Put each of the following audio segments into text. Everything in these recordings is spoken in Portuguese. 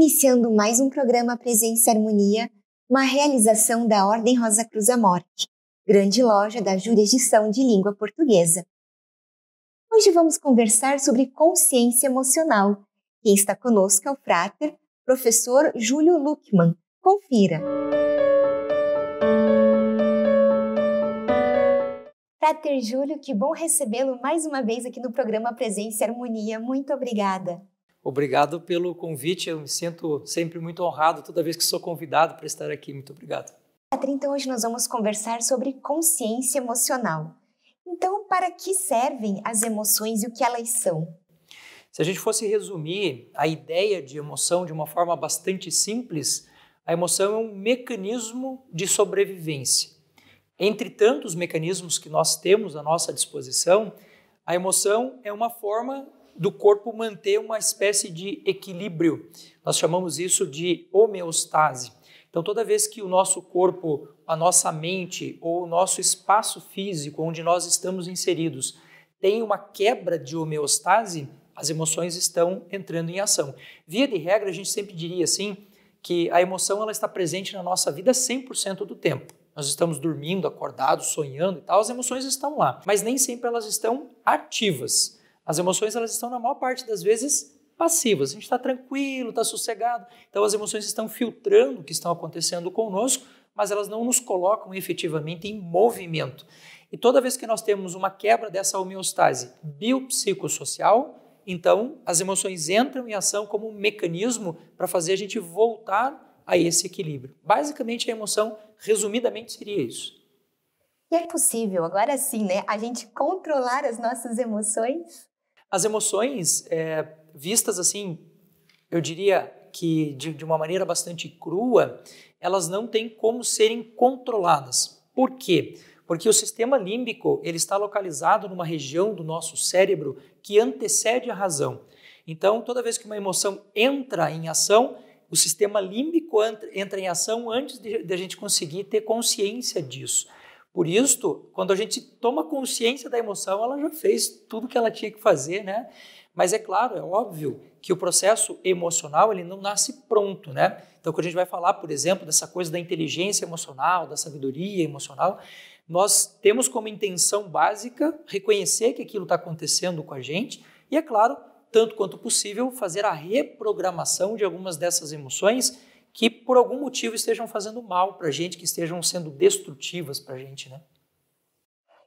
Iniciando mais um programa Presença e Harmonia, uma realização da Ordem Rosa Cruz Amorque, grande loja da jurisdição de língua portuguesa. Hoje vamos conversar sobre consciência emocional. Quem está conosco é o frater, professor Júlio Luckmann. Confira. Frater Júlio, que bom recebê-lo mais uma vez aqui no programa Presença e Harmonia. Muito obrigada. Obrigado pelo convite, eu me sinto sempre muito honrado toda vez que sou convidado para estar aqui. Muito obrigado. Frater, então hoje nós vamos conversar sobre consciência emocional. Então, para que servem as emoções e o que elas são? Se a gente fosse resumir a ideia de emoção de uma forma bastante simples, a emoção é um mecanismo de sobrevivência. Entre tantos mecanismos que nós temos à nossa disposição, a emoção é uma forma do corpo manter uma espécie de equilíbrio. Nós chamamos isso de homeostase. Então, toda vez que o nosso corpo, a nossa mente ou o nosso espaço físico onde nós estamos inseridos tem uma quebra de homeostase, as emoções estão entrando em ação. Via de regra, a gente sempre diria assim, que a emoção ela está presente na nossa vida 100% do tempo. Nós estamos dormindo, acordados, sonhando e tal, as emoções estão lá, mas nem sempre elas estão ativas. As emoções elas estão, na maior parte das vezes, passivas. A gente está tranquilo, está sossegado. Então, as emoções estão filtrando o que está acontecendo conosco, mas elas não nos colocam efetivamente em movimento. E toda vez que nós temos uma quebra dessa homeostase biopsicossocial, então as emoções entram em ação como um mecanismo para fazer a gente voltar a esse equilíbrio. Basicamente, a emoção, resumidamente, seria isso. E é possível, agora sim, a gente controlar as nossas emoções? As emoções, vistas assim, eu diria que de uma maneira bastante crua, elas não têm como serem controladas. Por quê? Porque o sistema límbico ele está localizado numa região do nosso cérebro que antecede a razão. Então, toda vez que uma emoção entra em ação, o sistema límbico entra em ação antes de a gente conseguir ter consciência disso. Por isso, quando a gente toma consciência da emoção, ela já fez tudo que ela tinha que fazer, né? Mas é claro, é óbvio que o processo emocional ele não nasce pronto, né? Então, quando a gente vai falar, por exemplo, dessa coisa da inteligência emocional, da sabedoria emocional, nós temos como intenção básica reconhecer que aquilo está acontecendo com a gente e, é claro, tanto quanto possível, fazer a reprogramação de algumas dessas emoções que por algum motivo estejam fazendo mal para a gente, que estejam sendo destrutivas para a gente, né?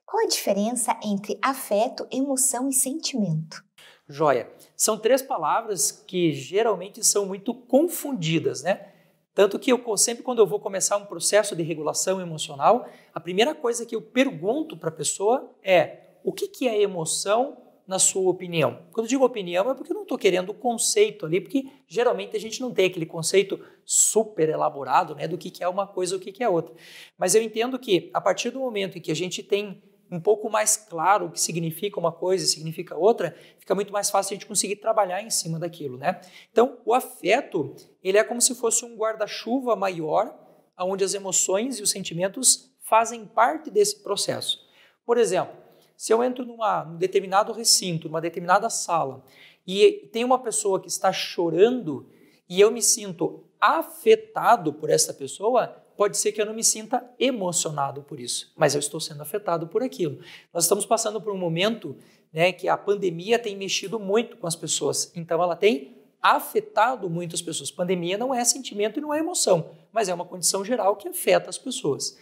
Qual a diferença entre afeto, emoção e sentimento? Joia. São 3 palavras que geralmente são muito confundidas, né? Tanto que sempre quando eu vou começar um processo de regulação emocional, a primeira coisa que eu pergunto para a pessoa é: o que é emoção na sua opinião? Quando eu digo opinião é porque eu não estou querendo o conceito ali, porque geralmente a gente não tem aquele conceito super elaborado, né, do que é uma coisa ou o que é outra. Mas eu entendo que a partir do momento em que a gente tem um pouco mais claro o que significa uma coisa e significa outra, fica muito mais fácil a gente conseguir trabalhar em cima daquilo, né? Então, o afeto, ele é como se fosse um guarda-chuva maior, onde as emoções e os sentimentos fazem parte desse processo. Por exemplo, se eu entro num determinado recinto, numa determinada sala, e tem uma pessoa que está chorando e eu me sinto afetado por essa pessoa, pode ser que eu não me sinta emocionado por isso, mas eu estou sendo afetado por aquilo. Nós estamos passando por um momento, né, que a pandemia tem mexido muito com as pessoas, então ela tem afetado muito as pessoas. Pandemia não é sentimento e não é emoção, mas é uma condição geral que afeta as pessoas.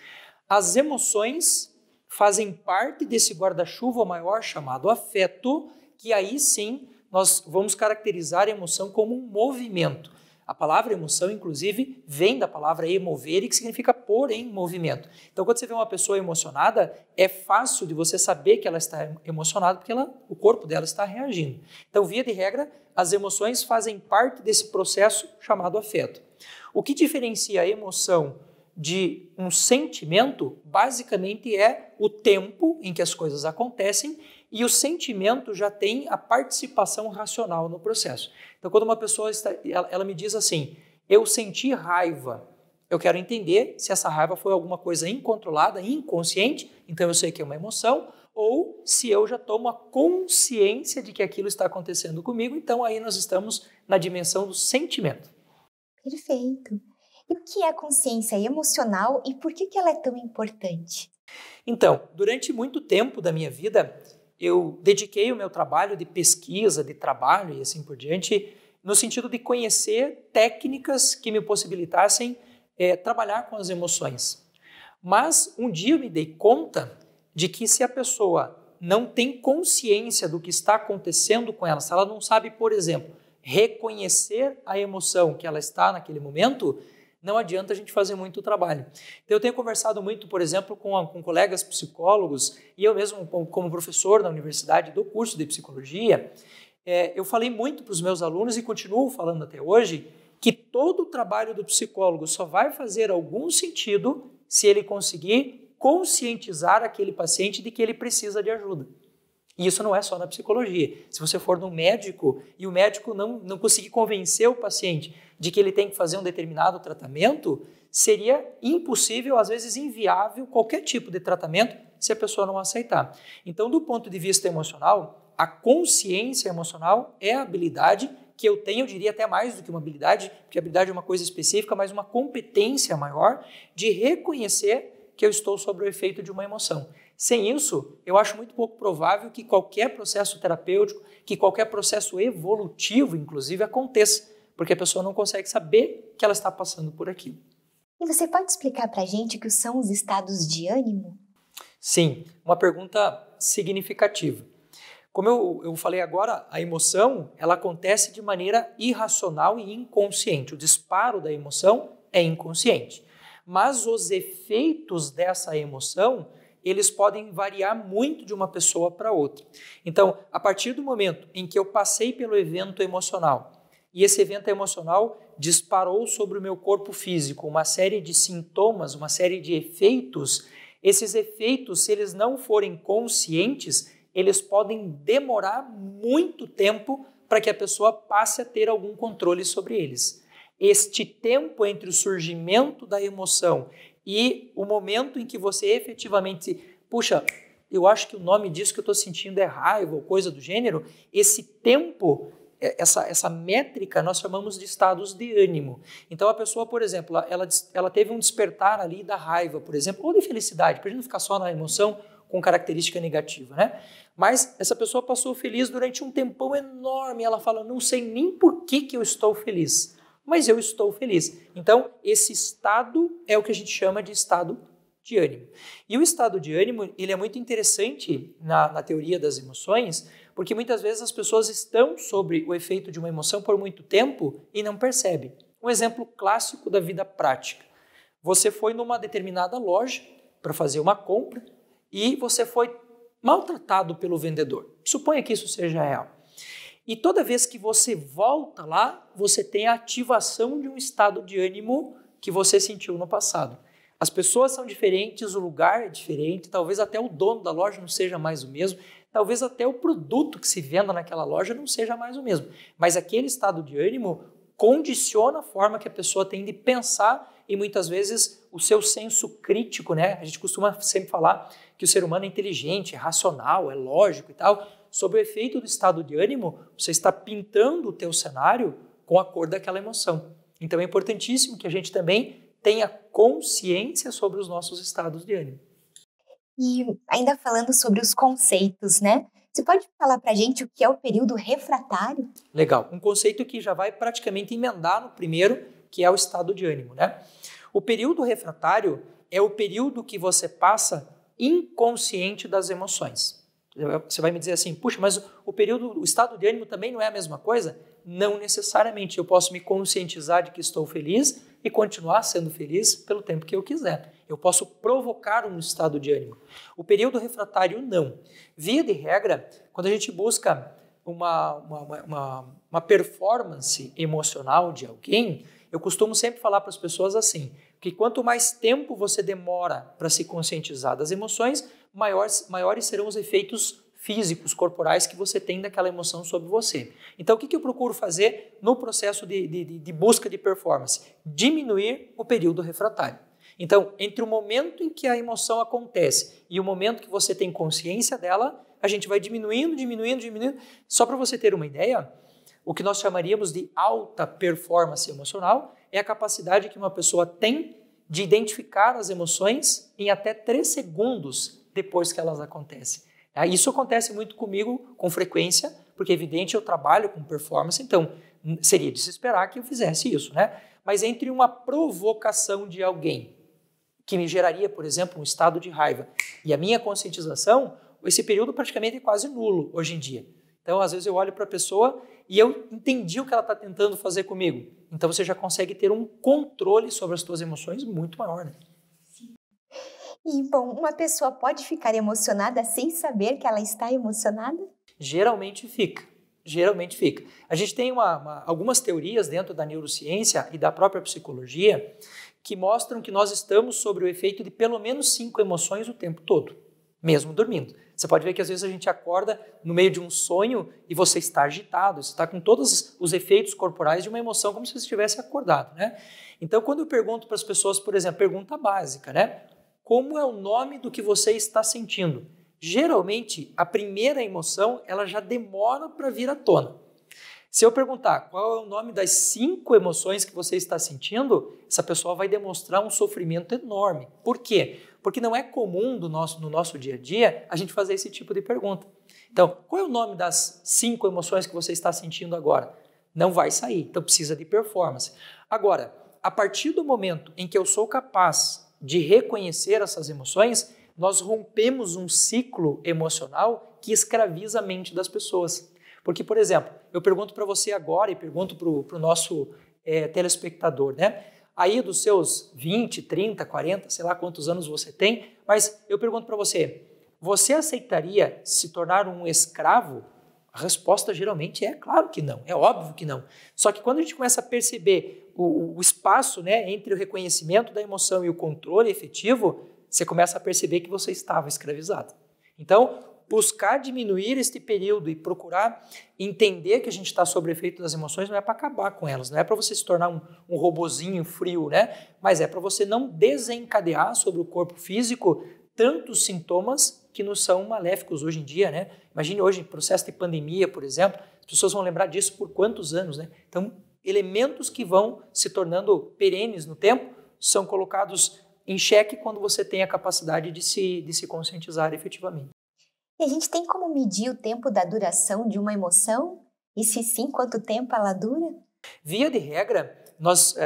As emoções fazem parte desse guarda-chuva maior chamado afeto, que aí sim nós vamos caracterizar a emoção como um movimento. A palavra emoção, inclusive, vem da palavra emovere, que significa pôr em movimento. Então, quando você vê uma pessoa emocionada, é fácil de você saber que ela está emocionada, porque o corpo dela está reagindo. Então, via de regra, as emoções fazem parte desse processo chamado afeto. O que diferencia a emoção de um sentimento, basicamente, é o tempo em que as coisas acontecem e o sentimento já tem a participação racional no processo. Então, quando uma pessoa ela me diz assim, eu senti raiva, eu quero entender se essa raiva foi alguma coisa incontrolada, inconsciente, então eu sei que é uma emoção, ou se eu já tomo a consciência de que aquilo está acontecendo comigo, então aí nós estamos na dimensão do sentimento. Perfeito. E o que é a consciência emocional e por que ela é tão importante? Então, durante muito tempo da minha vida, eu dediquei o meu trabalho de pesquisa, de trabalho e assim por diante, no sentido de conhecer técnicas que me possibilitassem trabalhar com as emoções. Mas um dia eu me dei conta de que se a pessoa não tem consciência do que está acontecendo com ela, se ela não sabe, por exemplo, reconhecer a emoção que ela está naquele momento, não adianta a gente fazer muito trabalho. Então, eu tenho conversado muito, por exemplo, com colegas psicólogos, e eu mesmo, como professor na universidade do curso de psicologia, eu falei muito para os meus alunos e continuo falando até hoje, que todo o trabalho do psicólogo só vai fazer algum sentido se ele conseguir conscientizar aquele paciente de que ele precisa de ajuda. E isso não é só na psicologia. Se você for no médico e o médico não conseguir convencer o paciente de que ele tem que fazer um determinado tratamento, seria impossível, às vezes inviável, qualquer tipo de tratamento se a pessoa não aceitar. Então, do ponto de vista emocional, a consciência emocional é a habilidade que eu tenho, eu diria até mais do que uma habilidade, porque a habilidade é uma coisa específica, mas uma competência maior de reconhecer que eu estou sob o efeito de uma emoção. Sem isso, eu acho muito pouco provável que qualquer processo terapêutico, que qualquer processo evolutivo, inclusive, aconteça, porque a pessoa não consegue saber que ela está passando por aquilo. E você pode explicar para a gente o que são os estados de ânimo? Sim, uma pergunta significativa. Como eu falei agora, a emoção ela acontece de maneira irracional e inconsciente. O disparo da emoção é inconsciente. Mas os efeitos dessa emoção, eles podem variar muito de uma pessoa para outra. Então, a partir do momento em que eu passei pelo evento emocional, e esse evento emocional disparou sobre o meu corpo físico uma série de sintomas, uma série de efeitos, esses efeitos, se eles não forem conscientes, eles podem demorar muito tempo para que a pessoa passe a ter algum controle sobre eles. Este tempo entre o surgimento da emoção e o momento em que você efetivamente, puxa, eu acho que o nome disso que eu estou sentindo é raiva ou coisa do gênero, esse tempo, essa métrica nós chamamos de estados de ânimo. Então a pessoa, por exemplo, ela teve um despertar ali da raiva, por exemplo, ou de felicidade, para a gente não ficar só na emoção com característica negativa, né? Mas essa pessoa passou feliz durante um tempão enorme, ela fala, não sei nem por que eu estou feliz, mas eu estou feliz. Então, esse estado é o que a gente chama de estado de ânimo. E o estado de ânimo, ele é muito interessante na teoria das emoções, porque muitas vezes as pessoas estão sob o efeito de uma emoção por muito tempo e não percebem. Um exemplo clássico da vida prática. Você foi numa determinada loja para fazer uma compra e você foi maltratado pelo vendedor. Suponha que isso seja real. E toda vez que você volta lá, você tem a ativação de um estado de ânimo que você sentiu no passado. As pessoas são diferentes, o lugar é diferente, talvez até o dono da loja não seja mais o mesmo, talvez até o produto que se venda naquela loja não seja mais o mesmo. Mas aquele estado de ânimo condiciona a forma que a pessoa tem de pensar e muitas vezes o seu senso crítico, né? A gente costuma sempre falar que o ser humano é inteligente, é racional, é lógico e tal. Sob o efeito do estado de ânimo, você está pintando o teu cenário com a cor daquela emoção. Então é importantíssimo que a gente também tenha consciência sobre os nossos estados de ânimo. E ainda falando sobre os conceitos, né? Você pode falar para a gente o que é o período refratário? Legal, um conceito que já vai praticamente emendar no primeiro, que é o estado de ânimo, né? O período refratário é o período que você passa inconsciente das emoções. Você vai me dizer assim, puxa, mas o estado de ânimo também não é a mesma coisa? Não necessariamente. Eu posso me conscientizar de que estou feliz e continuar sendo feliz pelo tempo que eu quiser. Eu posso provocar um estado de ânimo. O período refratário, não. Via de regra, quando a gente busca uma performance emocional de alguém, eu costumo sempre falar para as pessoas assim, que quanto mais tempo você demora para se conscientizar das emoções, maiores serão os efeitos físicos, corporais que você tem daquela emoção sobre você. Então, o que eu procuro fazer no processo de busca de performance? Diminuir o período refratário. Então, entre o momento em que a emoção acontece e o momento que você tem consciência dela, a gente vai diminuindo. Só para você ter uma ideia, o que nós chamaríamos de alta performance emocional é a capacidade que uma pessoa tem de identificar as emoções em até 3 segundos depois que elas acontecem. Isso acontece muito comigo com frequência, porque, evidente, eu trabalho com performance, então seria de se esperar que eu fizesse isso, né? Mas entre uma provocação de alguém que me geraria, por exemplo, um estado de raiva e a minha conscientização, esse período praticamente é quase nulo hoje em dia. Então, às vezes eu olho para a pessoa e eu entendi o que ela está tentando fazer comigo. Então, você já consegue ter um controle sobre as suas emoções muito maior, né? E, bom, uma pessoa pode ficar emocionada sem saber que ela está emocionada? Geralmente fica. A gente tem algumas teorias dentro da neurociência e da própria psicologia que mostram que nós estamos sob o efeito de pelo menos 5 emoções o tempo todo, mesmo dormindo. Você pode ver que às vezes a gente acorda no meio de um sonho e você está agitado, você está com todos os efeitos corporais de uma emoção como se você estivesse acordado, né? Então, quando eu pergunto para as pessoas, por exemplo, pergunta básica, né? Como é o nome do que você está sentindo? Geralmente, a primeira emoção, ela já demora para vir à tona. Se eu perguntar qual é o nome das 5 emoções que você está sentindo, essa pessoa vai demonstrar um sofrimento enorme. Por quê? Porque não é comum no nosso dia a dia a gente fazer esse tipo de pergunta. Então, qual é o nome das 5 emoções que você está sentindo agora? Não vai sair, então precisa de performance. Agora, a partir do momento em que eu sou capaz de reconhecer essas emoções, nós rompemos um ciclo emocional que escraviza a mente das pessoas. Porque, por exemplo, eu pergunto para você agora e pergunto para o nosso telespectador, né? Aí dos seus 20, 30, 40, sei lá quantos anos você tem, mas eu pergunto para você, você aceitaria se tornar um escravo? A resposta geralmente é claro que não, é óbvio que não. Só que quando a gente começa a perceber o espaço, né, entre o reconhecimento da emoção e o controle efetivo, você começa a perceber que você estava escravizado. Então, buscar diminuir este período e procurar entender que a gente está sob o efeito das emoções não é para acabar com elas, não é para você se tornar um robozinho frio, né? Mas é para você não desencadear sobre o corpo físico tantos sintomas que nos são maléficos hoje em dia, né? Imagine hoje, em processo de pandemia, por exemplo, as pessoas vão lembrar disso por quantos anos, né? Então, elementos que vão se tornando perenes no tempo são colocados em xeque quando você tem a capacidade de se conscientizar efetivamente. E a gente tem como medir o tempo da duração de uma emoção? E se sim, quanto tempo ela dura? Via de regra,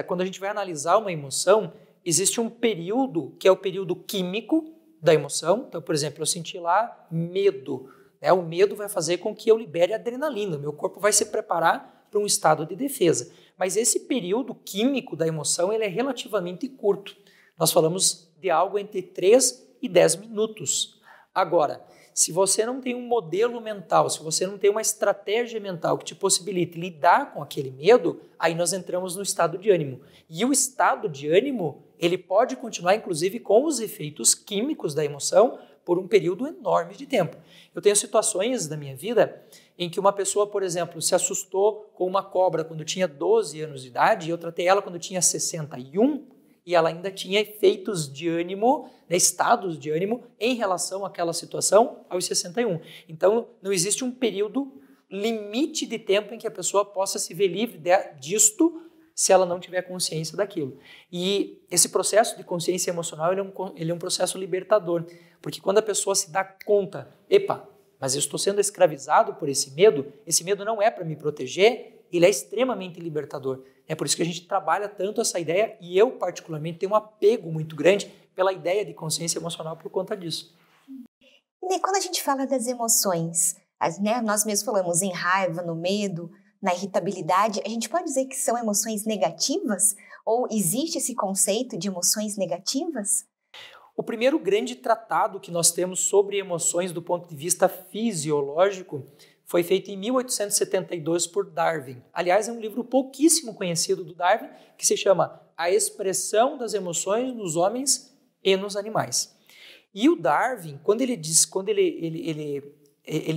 quando a gente vai analisar uma emoção, existe um período que é o período químico da emoção. Então, por exemplo, eu senti lá medo. Né? O medo vai fazer com que eu libere adrenalina. Meu corpo vai se preparar para um estado de defesa. Mas esse período químico da emoção ele é relativamente curto. Nós falamos de algo entre 3 e 10 minutos. Agora, se você não tem um modelo mental, se você não tem uma estratégia mental que te possibilite lidar com aquele medo, aí nós entramos no estado de ânimo. E o estado de ânimo, ele pode continuar, inclusive, com os efeitos químicos da emoção por um período enorme de tempo. Eu tenho situações da minha vida em que uma pessoa, por exemplo, se assustou com uma cobra quando tinha 12 anos de idade e eu tratei ela quando tinha 61 e ela ainda tinha efeitos de ânimo, né, estados de ânimo em relação àquela situação aos 61. Então, não existe um período limite de tempo em que a pessoa possa se ver livre disto se ela não tiver consciência daquilo. E esse processo de consciência emocional ele é um processo libertador, porque quando a pessoa se dá conta, epa, mas eu estou sendo escravizado por esse medo não é para me proteger, ele é extremamente libertador. É por isso que a gente trabalha tanto essa ideia e eu, particularmente, tenho um apego muito grande pela ideia de consciência emocional por conta disso. E quando a gente fala das emoções, né, nós mesmos falamos em raiva, no medo, na irritabilidade, a gente pode dizer que são emoções negativas? Ou existe esse conceito de emoções negativas? O primeiro grande tratado que nós temos sobre emoções do ponto de vista fisiológico foi feito em 1872 por Darwin. Aliás, é um livro pouquíssimo conhecido do Darwin, que se chama A Expressão das Emoções nos Homens e nos Animais. E o Darwin, quando ele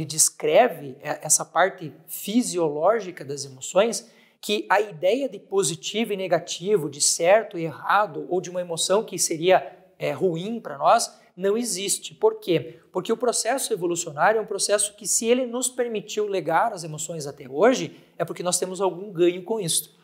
descreve essa parte fisiológica das emoções, que a ideia de positivo e negativo, de certo e errado, ou de uma emoção que seria ruim para nós, não existe. Por quê? Porque o processo evolucionário é um processo que, se ele nos permitiu legar as emoções até hoje, é porque nós temos algum ganho com isso.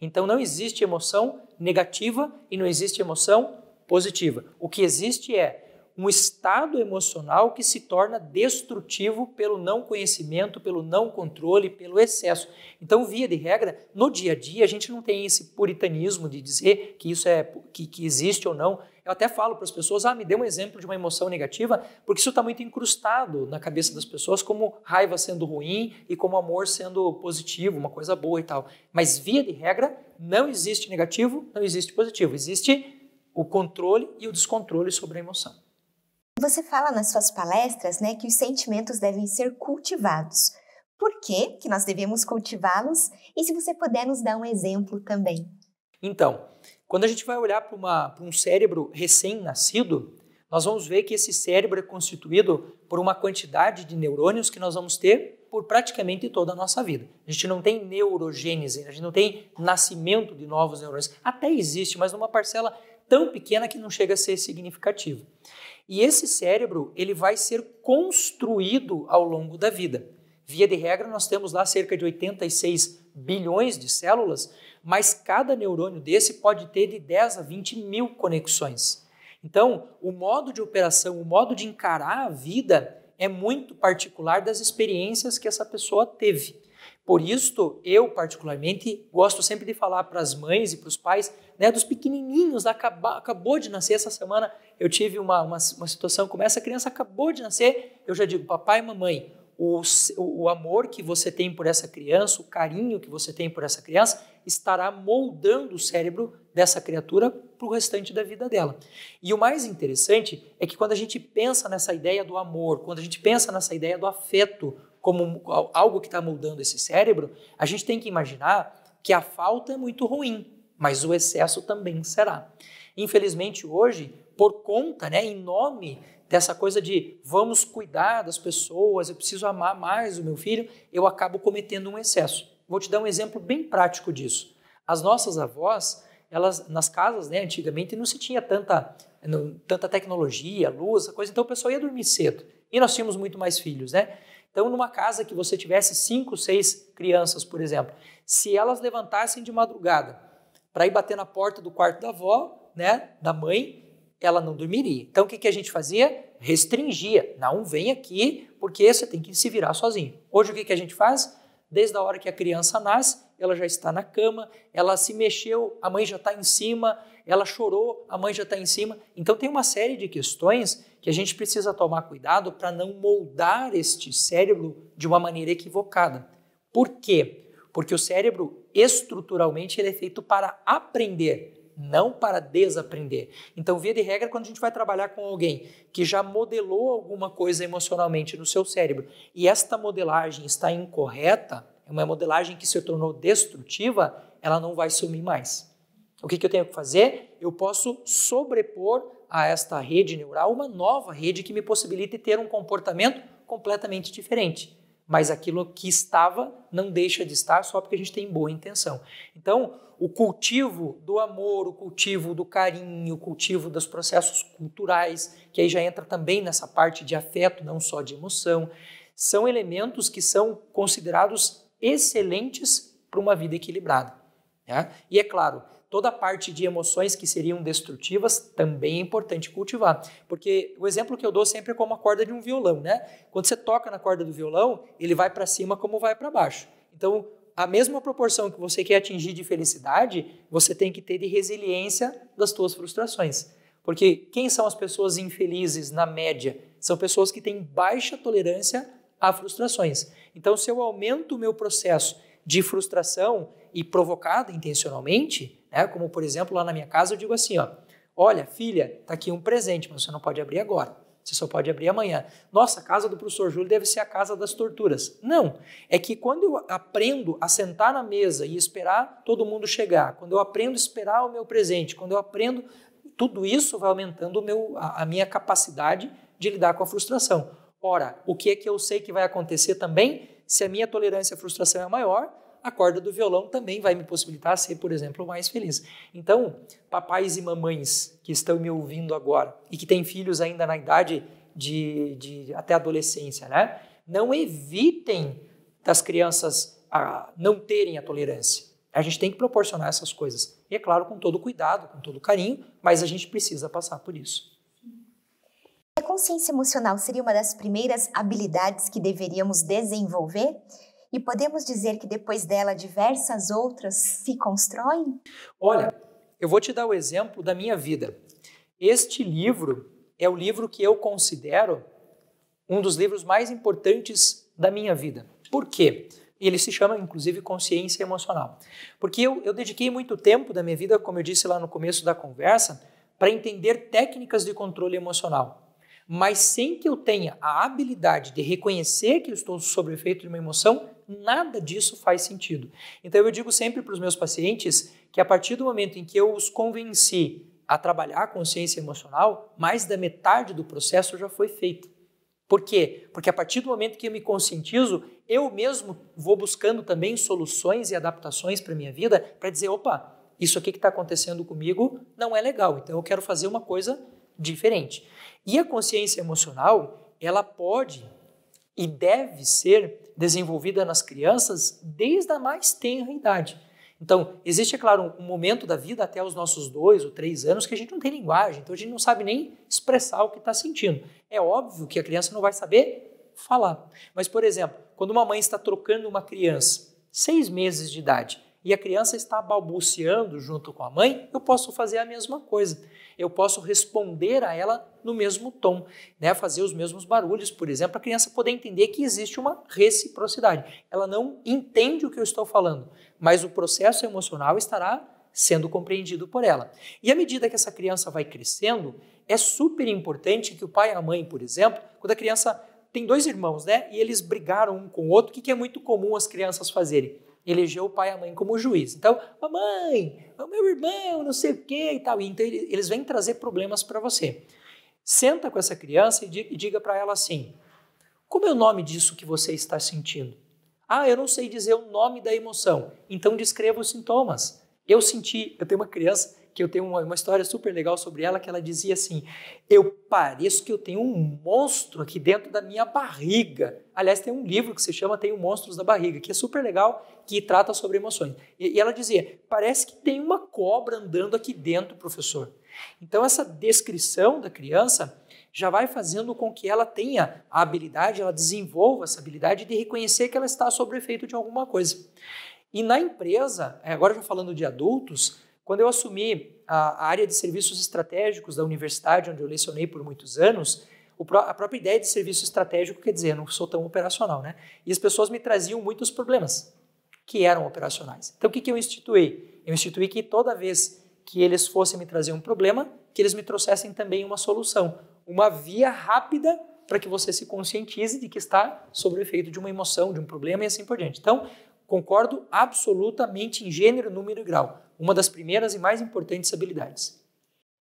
Então não existe emoção negativa e não existe emoção positiva. O que existe é um estado emocional que se torna destrutivo pelo não conhecimento, pelo não controle, pelo excesso. Então, via de regra, no dia a dia, a gente não tem esse puritanismo de dizer que isso que existe ou não. Eu até falo para as pessoas, me dê um exemplo de uma emoção negativa, porque isso está muito incrustado na cabeça das pessoas como raiva sendo ruim e como amor sendo positivo, uma coisa boa e tal. Mas, via de regra, não existe negativo, não existe positivo. Existe o controle e o descontrole sobre a emoção. Você fala nas suas palestras, né, que os sentimentos devem ser cultivados. Por que nós devemos cultivá-los? E se você puder nos dar um exemplo também. Então, quando a gente vai olhar para um cérebro recém-nascido, nós vamos ver que esse cérebro é constituído por uma quantidade de neurônios que nós vamos ter por praticamente toda a nossa vida. A gente não tem neurogênese, a gente não tem nascimento de novos neurônios. Até existe, mas numa parcela tão pequena que não chega a ser significativo. E esse cérebro, ele vai ser construído ao longo da vida. Via de regra, nós temos lá cerca de 86 bilhões de células, mas cada neurônio desse pode ter de 10 a 20 mil conexões. Então, o modo de operação, o modo de encarar a vida é muito particular das experiências que essa pessoa teve. Por isso, eu particularmente gosto sempre de falar para as mães e para os pais, né, dos pequenininhos, acabou de nascer essa semana, eu tive uma situação como essa, a criança acabou de nascer, eu já digo, papai e mamãe, o amor que você tem por essa criança, o carinho que você tem por essa criança, estará moldando o cérebro dessa criatura para o restante da vida dela. E o mais interessante é que quando a gente pensa nessa ideia do amor, quando a gente pensa nessa ideia do afeto, como algo que está moldando esse cérebro, a gente tem que imaginar que a falta é muito ruim, mas o excesso também será. Infelizmente hoje, por conta, em nome dessa coisa de vamos cuidar das pessoas, eu preciso amar mais o meu filho, eu acabo cometendo um excesso. Vou te dar um exemplo bem prático disso. As nossas avós, elas nas casas, antigamente não se tinha tanta tecnologia, luz, essa coisa, então o pessoal ia dormir cedo. E nós tínhamos muito mais filhos, Então, numa casa que você tivesse 5, 6 crianças, por exemplo, se elas levantassem de madrugada para ir bater na porta do quarto da avó, da mãe, ela não dormiria. Então, o que a gente fazia? Restringia. Não, vem aqui, porque você tem que se virar sozinho. Hoje, o que a gente faz? Desde a hora que a criança nasce, ela já está na cama, ela se mexeu, a mãe já está em cima, ela chorou, a mãe já está em cima. Então, tem uma série de questões que a gente precisa tomar cuidado para não moldar este cérebro de uma maneira equivocada. Por quê? Porque o cérebro, estruturalmente, ele é feito para aprender, não para desaprender. Então, via de regra, quando a gente vai trabalhar com alguém que já modelou alguma coisa emocionalmente no seu cérebro e esta modelagem está incorreta, é uma modelagem que se tornou destrutiva, ela não vai sumir mais. O que eu tenho que fazer? Eu posso sobrepor a esta rede neural uma nova rede que me possibilite ter um comportamento completamente diferente. Mas aquilo que estava não deixa de estar só porque a gente tem boa intenção. Então, o cultivo do amor, o cultivo do carinho, o cultivo dos processos culturais, que aí já entra também nessa parte de afeto, não só de emoção, são elementos que são considerados excelentes para uma vida equilibrada. E é claro, toda a parte de emoções que seriam destrutivas também é importante cultivar. Porque o exemplo que eu dou sempre é como a corda de um violão, Quando você toca na corda do violão, ele vai para cima como vai para baixo. Então, a mesma proporção que você quer atingir de felicidade, você tem que ter de resiliência das suas frustrações. Porque quem são as pessoas infelizes na média? São pessoas que têm baixa tolerância a frustrações. Então, se eu aumento o meu processo de frustração e provocada intencionalmente, como por exemplo lá na minha casa eu digo assim, olha filha, está aqui um presente, mas você não pode abrir agora, você só pode abrir amanhã. Nossa, a casa do professor Júlio deve ser a casa das torturas. Não, é que quando eu aprendo a sentar na mesa e esperar todo mundo chegar, quando eu aprendo a esperar o meu presente, quando eu aprendo, tudo isso vai aumentando a minha capacidade de lidar com a frustração. Ora, o que é que eu sei que vai acontecer também? Se a minha tolerância à frustração é maior, a corda do violão também vai me possibilitar ser, por exemplo, mais feliz. Então, papais e mamães que estão me ouvindo agora e que têm filhos ainda na idade de até adolescência, não evitem das crianças não terem a tolerância. A gente tem que proporcionar essas coisas. E é claro, com todo cuidado, com todo carinho, mas a gente precisa passar por isso. A consciência emocional seria uma das primeiras habilidades que deveríamos desenvolver? E podemos dizer que depois dela diversas outras se constroem? Olha, eu vou te dar o exemplo da minha vida. Este livro é o livro que eu considero um dos livros mais importantes da minha vida. Por quê? Ele se chama, inclusive, Consciência Emocional. Porque eu dediquei muito tempo da minha vida, como eu disse lá no começo da conversa, para entender técnicas de controle emocional. Mas sem que eu tenha a habilidade de reconhecer que eu estou sob o efeito de uma emoção, nada disso faz sentido. Então eu digo sempre para os meus pacientes que a partir do momento em que eu os convenci a trabalhar a consciência emocional, mais da metade do processo já foi feito. Por quê? Porque a partir do momento que eu me conscientizo, eu mesmo vou buscando também soluções e adaptações para a minha vida para dizer, opa, isso aqui que está acontecendo comigo não é legal, então eu quero fazer uma coisa diferente. E a consciência emocional, ela pode e deve ser desenvolvida nas crianças desde a mais tenra idade. Então, existe, é claro, um momento da vida até os nossos 2 ou 3 anos que a gente não tem linguagem, então a gente não sabe nem expressar o que está sentindo. É óbvio que a criança não vai saber falar. Mas, por exemplo, quando uma mãe está trocando uma criança, 6 meses de idade, e a criança está balbuciando junto com a mãe, eu posso fazer a mesma coisa. Eu posso responder a ela no mesmo tom, né? Fazer os mesmos barulhos, por exemplo, para a criança poder entender que existe uma reciprocidade. Ela não entende o que eu estou falando, mas o processo emocional estará sendo compreendido por ela. E à medida que essa criança vai crescendo, é super importante que o pai e a mãe, por exemplo, quando a criança tem 2 irmãos, né? E eles brigaram um com o outro, o que é muito comum as crianças fazerem? Elegeu o pai e a mãe como juiz. Então, mamãe, o meu irmão, não sei o quê e tal. E então, eles vêm trazer problemas para você. Senta com essa criança e diga para ela assim, como é o nome disso que você está sentindo? Ah, eu não sei dizer o nome da emoção. Então, descreva os sintomas. Eu tenho uma criança que eu tenho uma história super legal sobre ela, que ela dizia assim, eu pareço que eu tenho um monstro aqui dentro da minha barriga. Aliás, tem um livro que se chama Tenho Monstros da Barriga, que é super legal, que trata sobre emoções. E ela dizia, parece que tem uma cobra andando aqui dentro, professor. Então, essa descrição da criança já vai fazendo com que ela tenha a habilidade, ela desenvolva essa habilidade de reconhecer que ela está sob o efeito de alguma coisa. E na empresa, agora já falando de adultos, quando eu assumi a área de serviços estratégicos da universidade, onde eu lecionei por muitos anos, a própria ideia de serviço estratégico quer dizer, eu não sou tão operacional, né? E as pessoas me traziam muitos problemas que eram operacionais. Então, o que eu instituí? Eu instituí que toda vez que eles fossem me trazer um problema, que eles me trouxessem também uma solução, uma via rápida para que você se conscientize de que está sob o efeito de uma emoção, de um problema e assim por diante. Então, concordo absolutamente em gênero, número e grau. Uma das primeiras e mais importantes habilidades.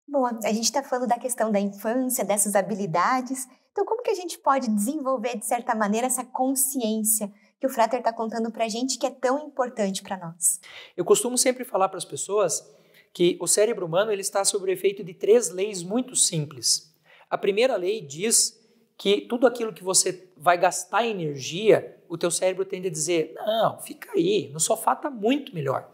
Bom, a gente está falando da questão da infância, dessas habilidades. Então, como que a gente pode desenvolver, de certa maneira, essa consciência que o Frater está contando para a gente, que é tão importante para nós? Eu costumo sempre falar para as pessoas que o cérebro humano ele está sob o efeito de 3 leis muito simples. A primeira lei diz que tudo aquilo que você vai gastar energia, o teu cérebro tende a dizer, não, fica aí, no sofá está muito melhor.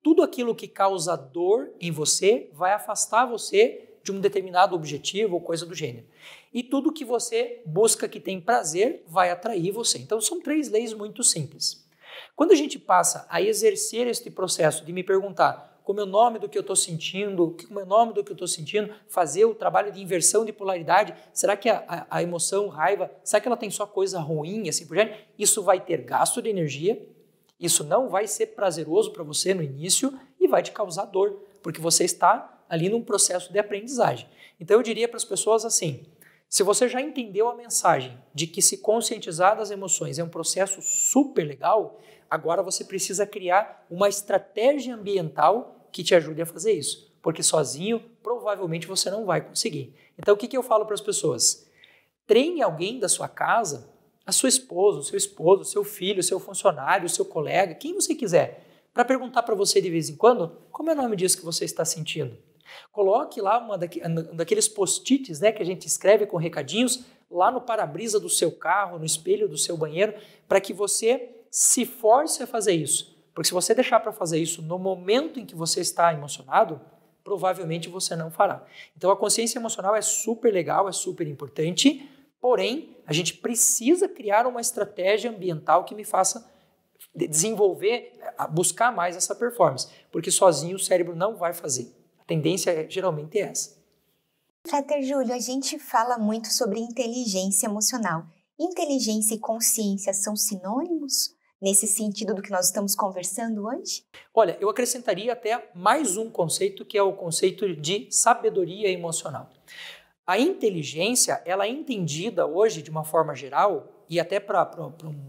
Tudo aquilo que causa dor em você vai afastar você de um determinado objetivo ou coisa do gênero. E tudo que você busca que tem prazer vai atrair você. Então, são 3 leis muito simples. Quando a gente passa a exercer este processo de me perguntar como é o nome do que eu estou sentindo, como é o nome do que eu estou sentindo, fazer o trabalho de inversão de polaridade, será que a emoção, raiva, será que ela tem só coisa ruim, assim por diante? Isso vai ter gasto de energia, isso não vai ser prazeroso para você no início e vai te causar dor, porque você está ali num processo de aprendizagem. Então eu diria para as pessoas assim, se você já entendeu a mensagem de que se conscientizar das emoções é um processo super legal, agora você precisa criar uma estratégia ambiental que te ajude a fazer isso, porque sozinho provavelmente você não vai conseguir. Então o que eu falo para as pessoas? Treine alguém da sua casa, a sua esposa, o seu esposo, o seu filho, o seu funcionário, o seu colega, quem você quiser, para perguntar para você de vez em quando como é o nome disso que você está sentindo. Coloque lá um daqueles post-its, né, que a gente escreve com recadinhos lá no para-brisa do seu carro, no espelho do seu banheiro, para que você se force a fazer isso. Porque se você deixar para fazer isso no momento em que você está emocionado, provavelmente você não fará. Então a consciência emocional é super legal, é super importante, porém a gente precisa criar uma estratégia ambiental que me faça desenvolver, buscar mais essa performance, porque sozinho o cérebro não vai fazer. A tendência geralmente é essa. Frater Júlio, a gente fala muito sobre inteligência emocional. Inteligência e consciência são sinônimos nesse sentido do que nós estamos conversando hoje? Olha, eu acrescentaria até mais um conceito, que é o conceito de sabedoria emocional. A inteligência, ela é entendida hoje de uma forma geral, e até para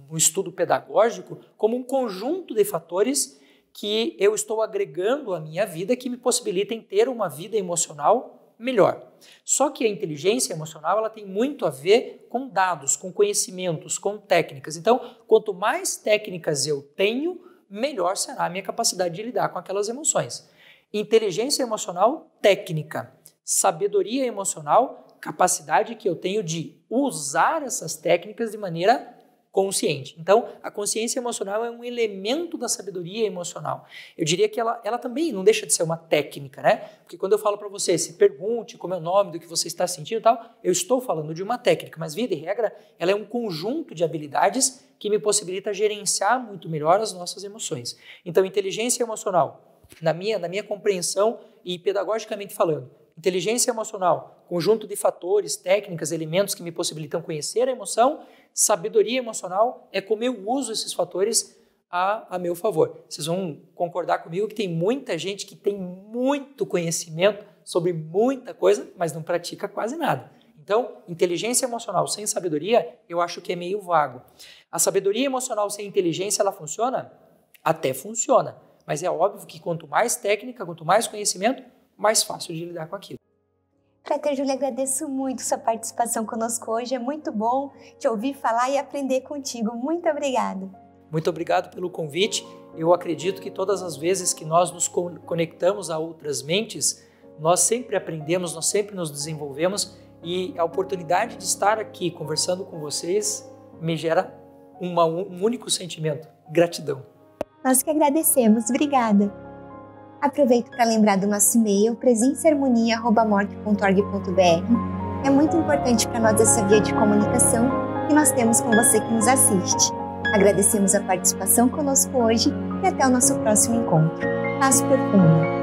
um estudo pedagógico, como um conjunto de fatores que eu estou agregando à minha vida que me possibilitem ter uma vida emocional melhor. Só que a inteligência emocional ela tem muito a ver com dados, com conhecimentos, com técnicas. Então, quanto mais técnicas eu tenho, melhor será a minha capacidade de lidar com aquelas emoções. Inteligência emocional, técnica. Sabedoria emocional, capacidade que eu tenho de usar essas técnicas de maneira consciente. Então, a consciência emocional é um elemento da sabedoria emocional. Eu diria que ela também não deixa de ser uma técnica, né? Porque quando eu falo para você, se pergunte como é o nome do que você está sentindo e tal, eu estou falando de uma técnica, mas via de regra, ela é um conjunto de habilidades que me possibilita gerenciar muito melhor as nossas emoções. Então, inteligência emocional, na minha compreensão e pedagogicamente falando, inteligência emocional, conjunto de fatores, técnicas, elementos que me possibilitam conhecer a emoção. Sabedoria emocional é como eu uso esses fatores a meu favor. Vocês vão concordar comigo que tem muita gente que tem muito conhecimento sobre muita coisa, mas não pratica quase nada. Então, inteligência emocional sem sabedoria, eu acho que é meio vago. A sabedoria emocional sem inteligência, ela funciona? Até funciona, mas é óbvio que quanto mais técnica, quanto mais conhecimento, mais fácil de lidar com aquilo. Frater Júlio, agradeço muito sua participação conosco hoje. É muito bom te ouvir falar e aprender contigo. Muito obrigada. Muito obrigado pelo convite. Eu acredito que todas as vezes que nós nos conectamos a outras mentes, nós sempre aprendemos, nós sempre nos desenvolvemos e a oportunidade de estar aqui conversando com vocês me gera um único sentimento: gratidão. Nós que agradecemos. Obrigada. Aproveito para lembrar do nosso e-mail presenceharmonia@morte.org.br. É muito importante para nós essa via de comunicação que nós temos com você que nos assiste. Agradecemos a participação conosco hoje e até o nosso próximo encontro. Paz profunda.